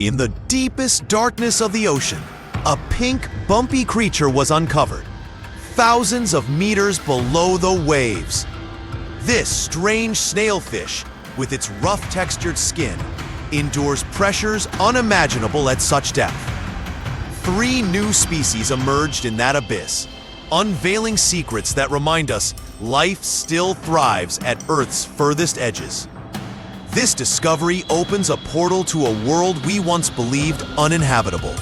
In the deepest darkness of the ocean, a pink, bumpy creature was uncovered, thousands of meters below the waves. This strange snailfish, with its rough-textured skin, endures pressures unimaginable at such depth. 3 new species emerged in that abyss, unveiling secrets that remind us life still thrives at Earth's furthest edges. This discovery opens a portal to a world we once believed uninhabitable.